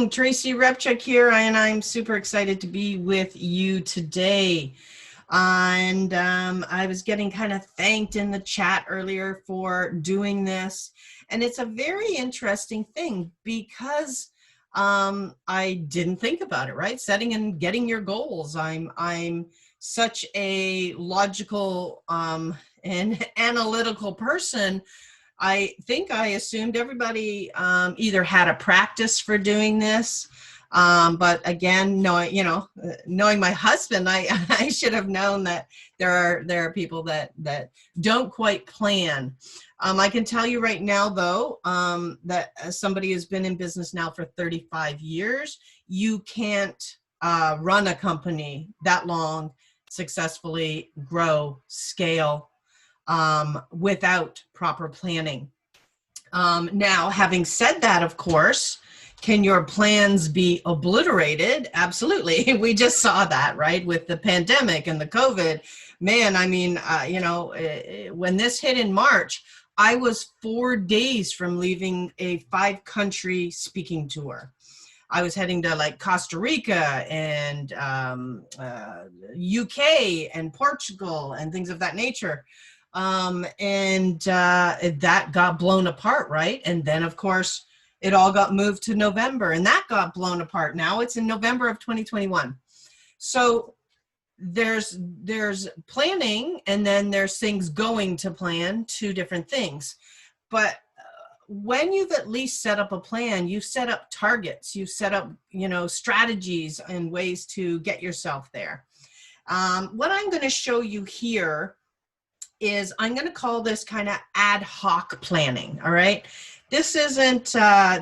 Tracy Repchuk here, and I'm super excited to be with you today. And I was getting kind of thanked in the chat earlier for doing this. And it's a very interesting thing because I didn't think about it, right? Setting and getting your goals. I'm such a logical and analytical person. I think I assumed everybody either had a practice for doing this, but again, knowing my husband, I should have known that there are people that don't quite plan. I can tell you right now, though, that as somebody who's been in business now for 35 years, you can't run a company that long, successfully grow, scale, without proper planning. Now, having said that, of course, can your plans be obliterated? Absolutely. We just saw that, right, with the pandemic and the COVID. Man, I mean, when this hit in March, I was 4 days from leaving a 5-country speaking tour. I was heading to like Costa Rica and UK and Portugal and things of that nature. That got blown apart, right? And then, of course, it all got moved to November, and that got blown apart. Now it's in November of 2021. So there's planning, and then there's things going to plan, two different things. But when you've at least set up a plan, you set up targets, you set up, strategies and ways to get yourself there. What I'm going to show you here is I'm going to call this kind of ad hoc planning. All right. This isn't,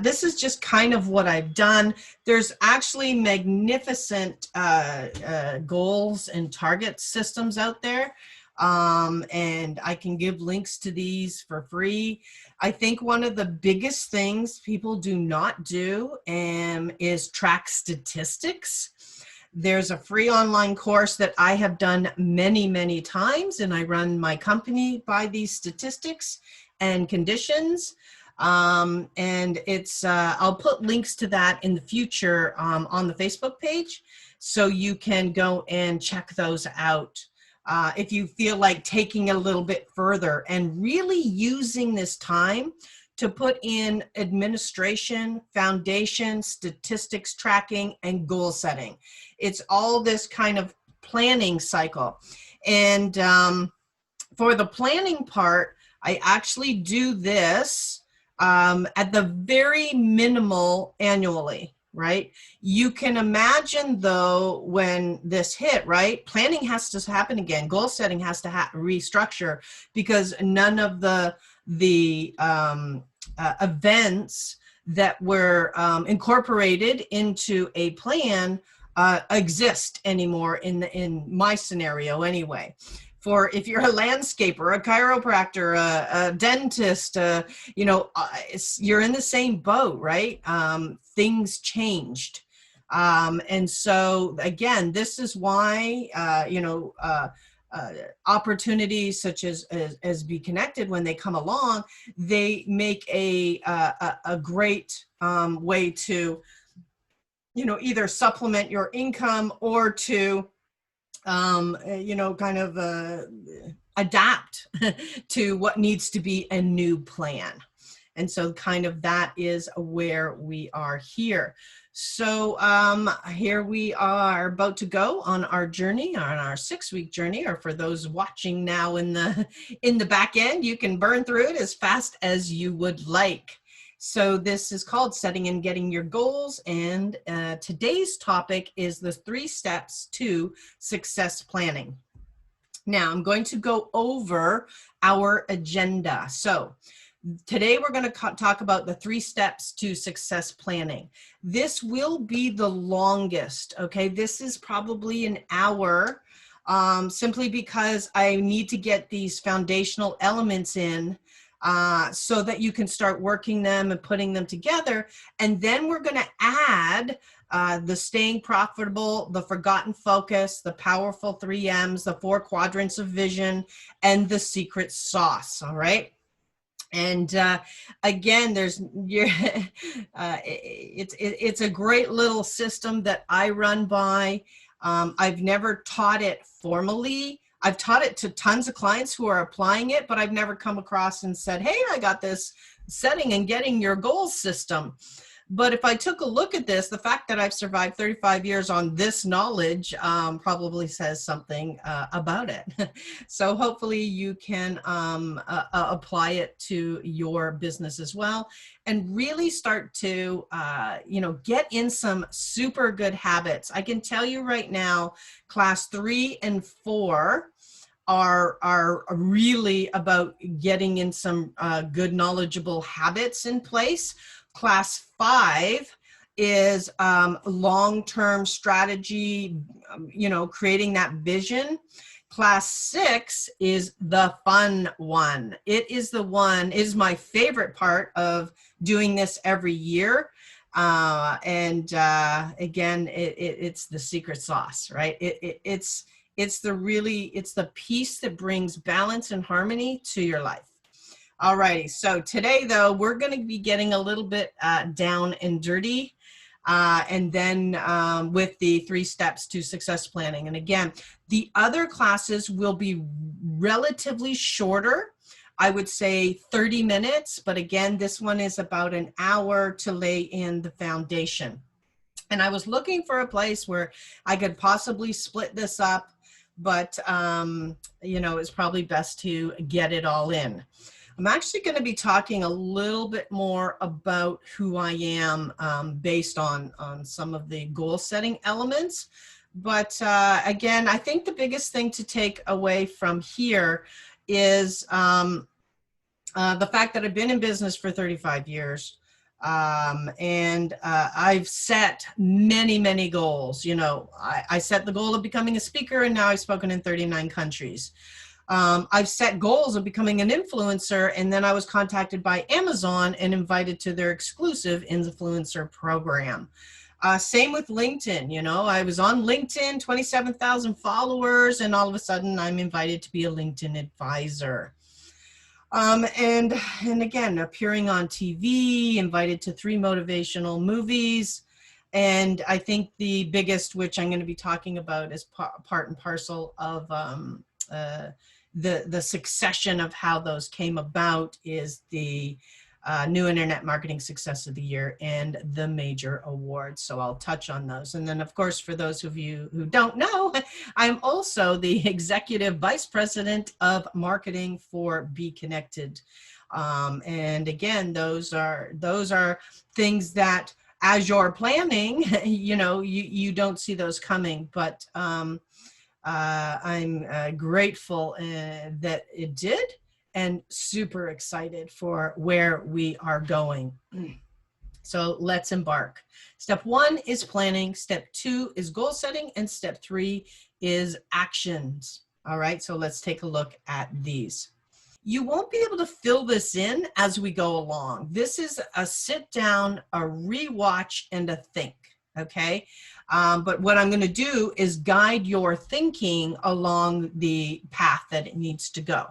this is just kind of what I've done. There's actually magnificent goals and target systems out there. And I can give links to these for free. I think one of the biggest things people do not do is track statistics. There's a free online course that I have done many, many times, and I run my company by these statistics and conditions. And it's, I'll put links to that in the future on the Facebook page, so you can go and check those out. If you feel like taking it a little bit further and really using this time to put in administration, foundation, statistics tracking, and goal setting. It's all this kind of planning cycle. And for the planning part, I actually do this at the very minimal annually, right? You can imagine, though, when this hit, right, planning has to happen again. Goal setting has to restructure, because none of the events that were incorporated into a plan exist anymore in my scenario anyway. For if you're a landscaper, a chiropractor, a dentist, you're in the same boat, right? Things changed. And so again, this is why, opportunities such as Be Connected, when they come along, they make a great way to, either supplement your income or to, adapt to what needs to be a new plan. And so kind of that is where we are here. So here we are about to go on our journey, on our 6-week journey, or for those watching now in the back end, you can burn through it as fast as you would like. So this is called Setting and Getting Your Goals. And today's topic is the 3 steps to success planning. Now I'm going to go over our agenda. So today we're going to talk about the 3 steps to success planning. This will be the longest, okay? This is probably an hour, simply because I need to get these foundational elements in so that you can start working them and putting them together. And then we're going to add the staying profitable, the forgotten focus, the powerful 3 M's, the 4 quadrants of vision, and the secret sauce, all right? And again, it's a great little system that I run by. I've never taught it formally. I've taught it to tons of clients who are applying it, but I've never come across and said, hey, I got this setting and getting your goals system. But if I took a look at this, the fact that I've survived 35 years on this knowledge probably says something about it. So hopefully you can apply it to your business as well, and really start to, get in some super good habits. I can tell you right now, class 3 and 4 are really about getting in some good knowledgeable habits in place. Class 5 is long-term strategy, creating that vision. Class 6 is the fun one. It is my favorite part of doing this every year. Again, it's the secret sauce, right? It's the piece that brings balance and harmony to your life. All righty. So today, though, we're going to be getting a little bit down and dirty, and then with the 3 steps to success planning. And again, the other classes will be relatively shorter. I would say 30 minutes, but again, this one is about an hour to lay in the foundation. And I was looking for a place where I could possibly split this up, but it's probably best to get it all in. I'm actually going to be talking a little bit more about who I am based on some of the goal setting elements. But again, I think the biggest thing to take away from here is the fact that I've been in business for 35 years. And I've set many, many goals. I set the goal of becoming a speaker, and now I've spoken in 39 countries. I've set goals of becoming an influencer, and then I was contacted by Amazon and invited to their exclusive influencer program. Same with LinkedIn. I was on LinkedIn, 27,000 followers, and all of a sudden I'm invited to be a LinkedIn advisor. And again, appearing on TV, invited to 3 motivational movies. And I think the biggest, which I'm going to be talking about, is part and parcel of the succession of how those came about, is the New Internet Marketing Success of the Year and the major awards. So I'll touch on those. And then, of course, for those of you who don't know, I'm also the Executive Vice President of Marketing for Be Connected. And again, those are things that, as you're planning, you don't see those coming, but I'm grateful that it did, and super excited for where we are going. So let's embark. Step 1 is planning. Step 2 is goal setting. And step 3 is actions. All right, so let's take a look at these. You won't be able to fill this in as we go along. This is a sit down, a rewatch, and a think, okay? But what I'm going to do is guide your thinking along the path that it needs to go.